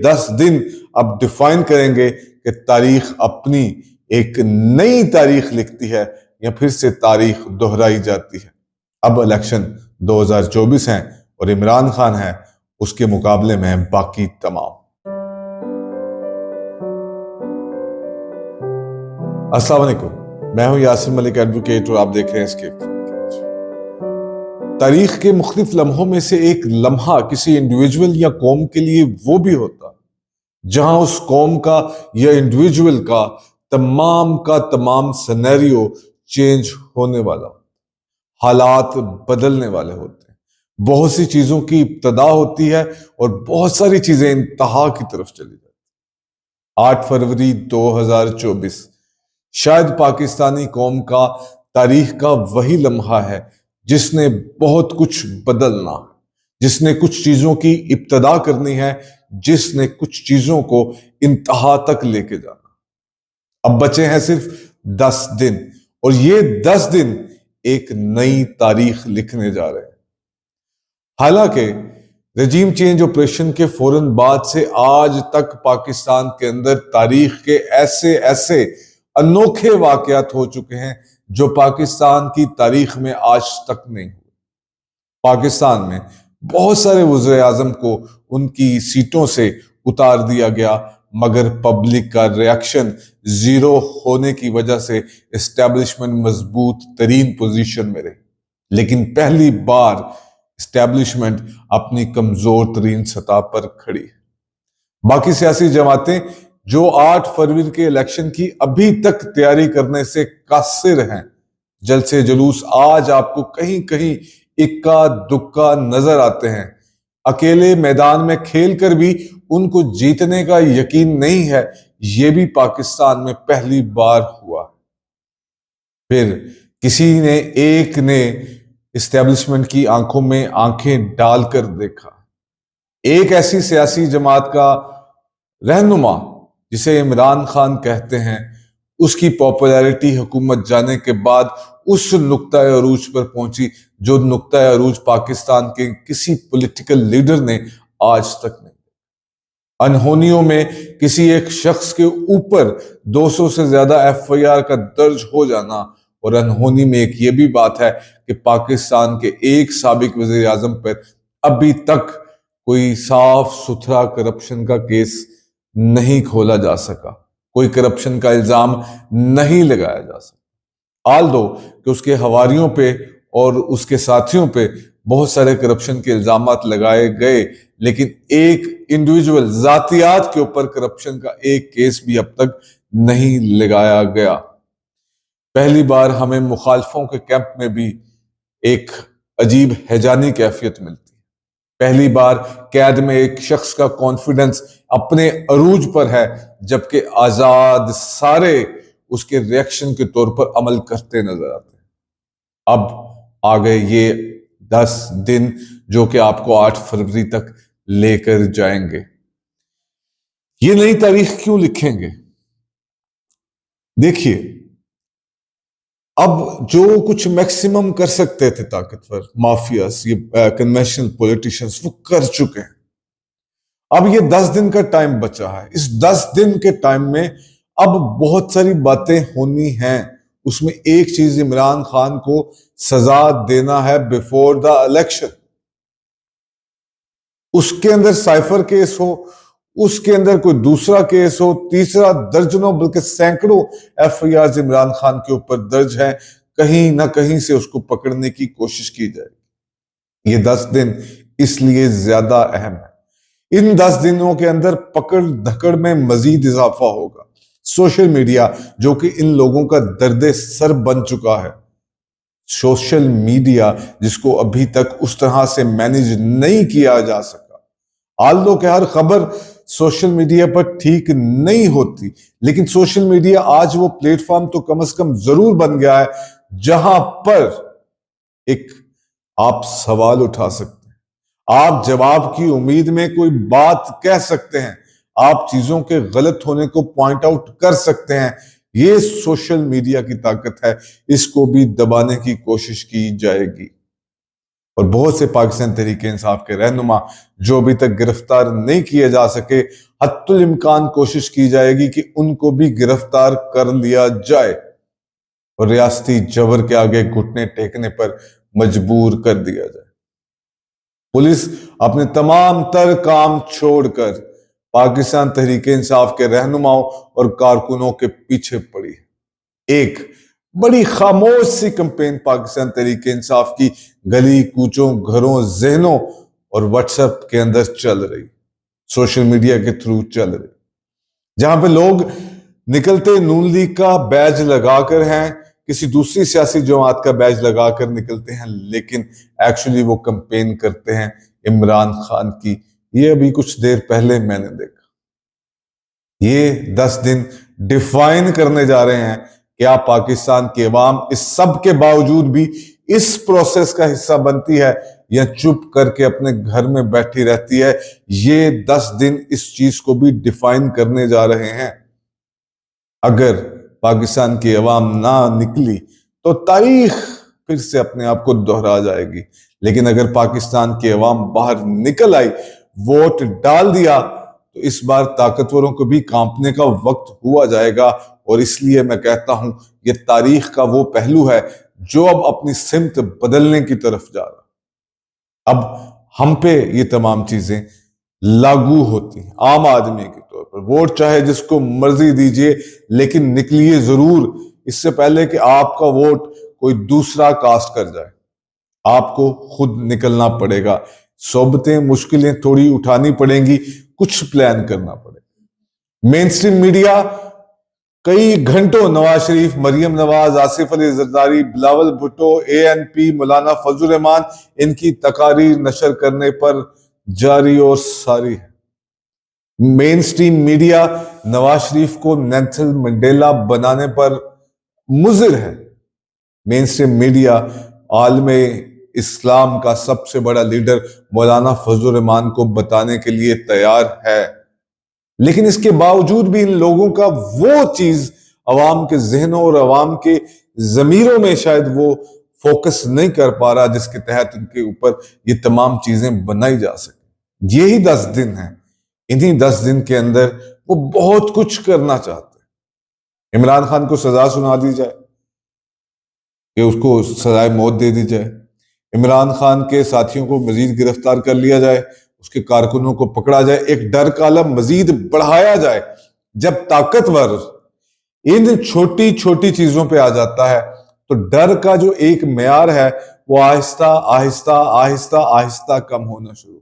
10 दिन अब डिफाइन करेंगे कि तारीख अपनी एक नई तारीख लिखती है या फिर से तारीख दोहराई जाती है। अब इलेक्शन 2024 है और इमरान खान है उसके मुकाबले में बाकी तमाम। अस्सलाम वालेकुम, मैं हूं यासिर मलिक एडवोकेट और आप देख रहे हैं इसके तारीख के मुख्तलिफ लम्हों में से एक लम्हा किसी इंडिविजुअल या कौम के लिए वो भी होता जहां उस कौम का या इंडिविजुअल का तमाम सिनेरियो चेंज होने वाला, हालात बदलने वाले होते हैं। बहुत सी चीजों की इब्तदा होती है और बहुत सारी चीजें इंतहा की तरफ चली जाती। 8 फरवरी 2024 शायद पाकिस्तानी कौम का तारीख का वही लम्हा है जिसने बहुत कुछ बदलना, जिसने कुछ चीजों की इब्तदा करनी है, जिसने कुछ चीजों को इंतहा तक लेके जाना। अब बचे हैं सिर्फ 10 दिन और ये 10 दिन एक नई तारीख लिखने जा रहे हैं। हालांकि रजीम चेंज ऑपरेशन के फौरन बाद से आज तक पाकिस्तान के अंदर तारीख के ऐसे ऐसे अनोखे वाकयात हो चुके हैं जो पाकिस्तान की तारीख में आज तक नहीं हुए। पाकिस्तान में बहुत सारे वज़ीर आज़म को उनकी सीटों से उतार दिया गया, मगर पब्लिक का रिएक्शन जीरो होने की वजह से एस्टैब्लिशमेंट मजबूत तरीन पोजीशन में रही। लेकिन पहली बार एस्टैब्लिशमेंट अपनी कमजोर तरीन सतह पर खड़ी है। बाकी सियासी जमातें जो 8 फरवरी के इलेक्शन की अभी तक तैयारी करने से कासिर हैं, जलसे जुलूस आज आपको कहीं कहीं इक्का दुक्का नजर आते हैं। अकेले मैदान में खेल कर भी उनको जीतने का यकीन नहीं है, यह भी पाकिस्तान में पहली बार हुआ। फिर किसी ने एक ने इस्टेब्लिशमेंट की आंखों में आंखें डालकर देखा। एक ऐसी सियासी जमात का रहनुमा जिसे इमरान खान कहते हैं, उसकी पॉपुलैरिटी हुकूमत जाने के बाद उस नुक्ता अरूज पर पहुंची जो नुक्ता अरूज पाकिस्तान के किसी पॉलिटिकल लीडर ने आज तक नहीं। अनहोनियों में किसी एक शख्स के ऊपर 200 से ज्यादा FIR का दर्ज हो जाना, और अनहोनी में एक ये भी बात है कि पाकिस्तान के एक साबिक वज़ीर आज़म पर अभी तक कोई साफ सुथरा करप्शन का केस नहीं खोला जा सका, कोई करप्शन का इल्जाम नहीं लगाया जा सका। आल दो कि उसके हवारियों पे और उसके साथियों पे बहुत सारे करप्शन के इल्जामात लगाए गए, लेकिन एक इंडिविजुअल जातियात के ऊपर करप्शन का एक केस भी अब तक नहीं लगाया गया। पहली बार हमें मुखालफों के कैंप में भी एक अजीब हैजानी कैफियत मिलती है। पहली बार कैद में एक शख्स का कॉन्फिडेंस अपने अरूज पर है, जबकि आजाद सारे उसके रिएक्शन के तौर पर अमल करते नजर आते हैं। अब आ गए ये 10 दिन जो कि आपको 8 फरवरी तक लेकर जाएंगे। ये नई तारीख क्यों लिखेंगे? देखिए, अब जो कुछ मैक्सिमम कर सकते थे ताकतवर माफियास, ये कन्वेंशनल पॉलिटिशियंस, वो कर चुके हैं। अब ये 10 दिन का टाइम बचा है। इस 10 दिन के टाइम में अब बहुत सारी बातें होनी हैं। उसमें एक चीज, इमरान खान को सजा देना है बिफोर द इलेक्शन। उसके अंदर साइफर केस हो, उसके अंदर कोई दूसरा केस हो, तीसरा, दर्जनों बल्कि सैकड़ों FIR इमरान खान के ऊपर दर्ज है। कहीं ना कहीं से उसको पकड़ने की कोशिश की जाएगी। ये 10 दिन इसलिए ज्यादा अहम है। इन 10 दिनों के अंदर पकड़ धकड़ में मजीद इजाफा होगा। सोशल मीडिया जो कि इन लोगों का दर्द सर बन चुका है, सोशल मीडिया जिसको अभी तक उस तरह से मैनेज नहीं किया जा सका। आल्दो के हर खबर सोशल मीडिया पर ठीक नहीं होती, लेकिन सोशल मीडिया आज वो प्लेटफॉर्म तो कम से कम जरूर बन गया है जहां पर एक आप सवाल उठा सकते हैं, आप जवाब की उम्मीद में कोई बात कह सकते हैं, आप चीजों के गलत होने को पॉइंट आउट कर सकते हैं। ये सोशल मीडिया की ताकत है, इसको भी दबाने की कोशिश की जाएगी। और बहुत से पाकिस्तान तहरीक इंसाफ के रहनुमा जो अभी तक गिरफ्तार नहीं किए जा सके, हत्तुल इम्कान कोशिश की जाएगी कि उनको भी गिरफ्तार कर लिया जाए और रियासती जबर के आगे घुटने टेकने पर मजबूर कर दिया जाए। पुलिस अपने तमाम तर काम छोड़कर पाकिस्तान तहरीक इंसाफ के रहनुमाओं और कारकुनों के पीछे पड़ी। एक बड़ी खामोश सी कैंपेन पाकिस्तान तहरीक इंसाफ की गली कूचों, घरों, जहनों और व्हाट्सएप के अंदर चल रही, सोशल मीडिया के थ्रू चल रही, जहां पे लोग निकलते नून लीग का बैज लगाकर हैं, किसी दूसरी सियासी जमात का बैज लगाकर निकलते हैं, लेकिन एक्चुअली वो कैंपेन करते हैं इमरान खान की। ये अभी कुछ देर पहले मैंने देखा। ये 10 दिन डिफाइन करने जा रहे हैं कि आप पाकिस्तान की अवाम इस सब के बावजूद भी इस प्रोसेस का हिस्सा बनती है या चुप करके अपने घर में बैठी रहती है। ये 10 दिन इस चीज को भी डिफाइन करने जा रहे हैं। अगर पाकिस्तान की अवाम ना निकली तो तारीख फिर से अपने आप को दोहरा जाएगी, लेकिन अगर पाकिस्तान की अवाम बाहर निकल आई, वोट डाल दिया, तो इस बार ताकतवरों को भी कांपने का वक्त हुआ जाएगा। और इसलिए मैं कहता हूं, यह तारीख का वो पहलू है जो अब अपनी सिमत बदलने की तरफ जा रहा। अब हम पे ये तमाम चीजें लागू होती हैं आम आदमी के तौर पर। वोट चाहे जिसको मर्जी दीजिए, लेकिन निकलिए जरूर, इससे पहले कि आपका वोट कोई दूसरा कास्ट कर जाए। आपको खुद निकलना पड़ेगा। सोबतें, मुश्किलें थोड़ी उठानी पड़ेंगी, कुछ प्लान करना पड़ेगा। मेन स्ट्रीम मीडिया कई घंटों नवाज शरीफ, मरियम नवाज, आसिफ अली जरदारी, बिलावल भुट्टो, ANP, मौलाना फजल रहमान, इनकी तकारीर नशर करने पर जारी और सारी है। Main stream media Nawaz Sharif को नेल्सन मंडेला बनाने पर मुजिर है। मेन स्ट्रीम मीडिया आलमे इस्लाम का सबसे बड़ा लीडर मौलाना फजल रहमान को बताने के लिए तैयार है, लेकिन इसके बावजूद भी इन लोगों का वो चीज अवाम के जहनों और अवाम के जमीरों में शायद वो फोकस नहीं कर पा रहा, जिसके तहत उनके ऊपर ये तमाम चीजें बनाई जा सके। यही 10 दिन है। इन्हीं 10 दिन के अंदर वो बहुत कुछ करना चाहते हैं। इमरान खान को सजा सुना दी जाए कि उसको सजाए मौत दे दी जाए, इमरान खान के साथियों को मजीद गिरफ्तार कर लिया जाए, उसके कारकुनों को पकड़ा जाए, एक डर का आलम मजीद बढ़ाया जाए। जब ताकतवर इन छोटी छोटी चीजों पे आ जाता है, तो डर का जो एक मेयार है वो आहिस्ता आहिस्ता आहिस्ता आहिस्ता कम होना शुरू।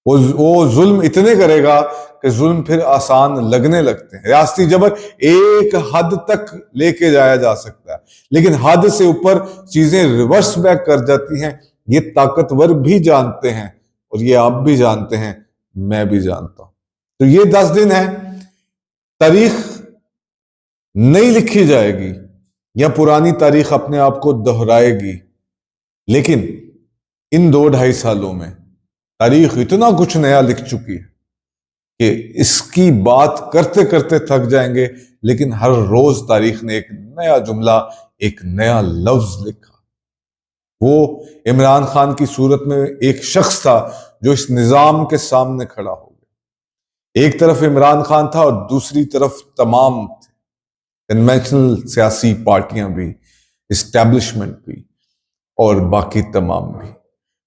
वो जुल्म इतने करेगा कि जुल्म फिर आसान लगने लगते हैं। रियासती जबर एक हद तक लेके जाया जा सकता है, लेकिन हद से ऊपर चीजें रिवर्स बैक कर जाती हैं। ये ताकतवर भी जानते हैं और ये आप भी जानते हैं, मैं भी जानता हूं। तो ये 10 दिन है। तारीख नहीं लिखी जाएगी या पुरानी तारीख अपने आप को दोहराएगी, लेकिन इन 2-2.5 सालों में तारीख इतना कुछ नया लिख चुकी है कि इसकी बात करते करते थक जाएंगे, लेकिन हर रोज तारीख ने एक नया जुमला, एक नया लफ्ज लिखा। वो इमरान खान की सूरत में एक शख्स था जो इस निजाम के सामने खड़ा हो गया। एक तरफ इमरान खान था और दूसरी तरफ तमाम कन्वेंशनल सियासी पार्टियां भी, इस्टेब्लिशमेंट भी और बाकी तमाम भी।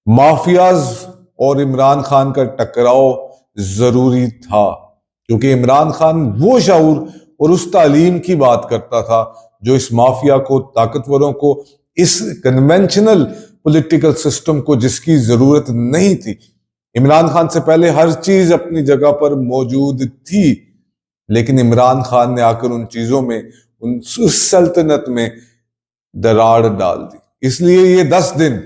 माफियाज और इमरान खान का टकराव जरूरी था, क्योंकि इमरान खान वो शऊर और उस तालीम की बात करता था जो इस माफिया को, ताकतवरों को, इस कन्वेंशनल पॉलिटिकल सिस्टम को जिसकी जरूरत नहीं थी। इमरान खान से पहले हर चीज अपनी जगह पर मौजूद थी, लेकिन इमरान खान ने आकर उन चीजों में, उस सल्तनत में दरार डाल दी। इसलिए ये 10 दिन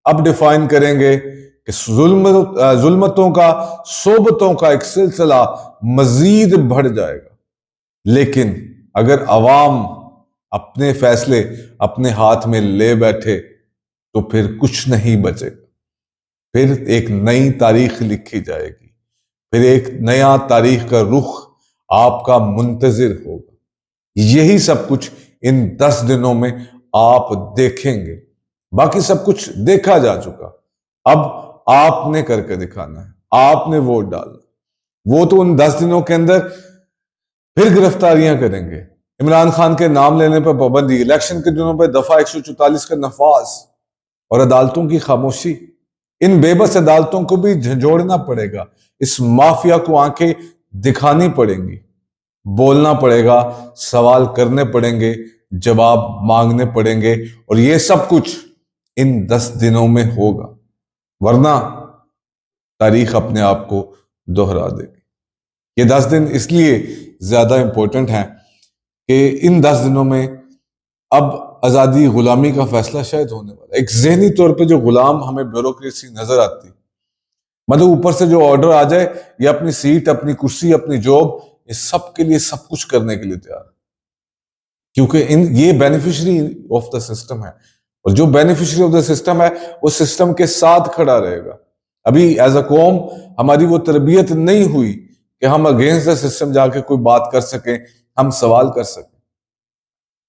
अब डिफाइन करेंगे कि जुल्मतों का, सोबतों का एक सिलसिला मजीद बढ़ जाएगा। लेकिन अगर अवाम अपने फैसले अपने हाथ में ले बैठे तो फिर कुछ नहीं बचेगा। फिर एक नई तारीख लिखी जाएगी, फिर एक नया तारीख का रुख आपका मुंतजिर होगा। यही सब कुछ इन 10 दिनों में आप देखेंगे। बाकी सब कुछ देखा जा चुका। अब आपने करके दिखाना है, आपने वोट डालना। वो तो उन 10 दिनों के अंदर फिर गिरफ्तारियां करेंगे, इमरान खान के नाम लेने पर पाबंदी, इलेक्शन के दिनों पर दफा 144 का नफाज और अदालतों की खामोशी। इन बेबस अदालतों को भी झंझोड़ना पड़ेगा, इस माफिया को आंखें दिखानी पड़ेंगी, बोलना पड़ेगा, सवाल करने पड़ेंगे, जवाब मांगने पड़ेंगे, और ये सब कुछ इन 10 दिनों में होगा, वरना तारीख अपने आप को दोहरा देगी। ये 10 दिन इसलिए ज्यादा इंपॉर्टेंट हैं कि इन 10 दिनों में अब आजादी गुलामी का फैसला शायद होने वाला है। एक जहनी तौर पे जो गुलाम हमें ब्यूरोक्रेसी नजर आती, मतलब ऊपर से जो ऑर्डर आ जाए, ये अपनी सीट, अपनी कुर्सी, अपनी जॉब, ये सब के लिए सब कुछ करने के लिए तैयार है, क्योंकि ये बेनिफिशियरी ऑफ द सिस्टम है, और जो बेनिफिशियरी ऑफ द सिस्टम है वो सिस्टम के साथ खड़ा रहेगा। अभी एज अ कौम हमारी वो तरबियत नहीं हुई कि हम अगेंस्ट द सिस्टम जाके कोई बात कर सकें, हम सवाल कर सकें।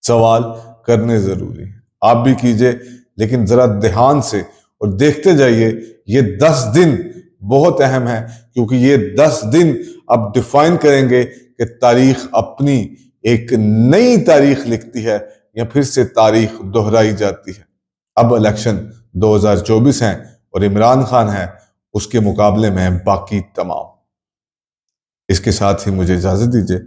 सवाल करने जरूरी है, आप भी कीजिए, लेकिन जरा ध्यान से और देखते जाइए। ये 10 दिन बहुत अहम है, क्योंकि ये 10 दिन अब डिफाइन करेंगे कि तारीख अपनी एक नई तारीख लिखती है या फिर से तारीख दोहराई जाती है। अब इलेक्शन 2024 हैं और इमरान खान है उसके मुकाबले में बाकी तमाम। इसके साथ ही मुझे इजाजत दीजिए।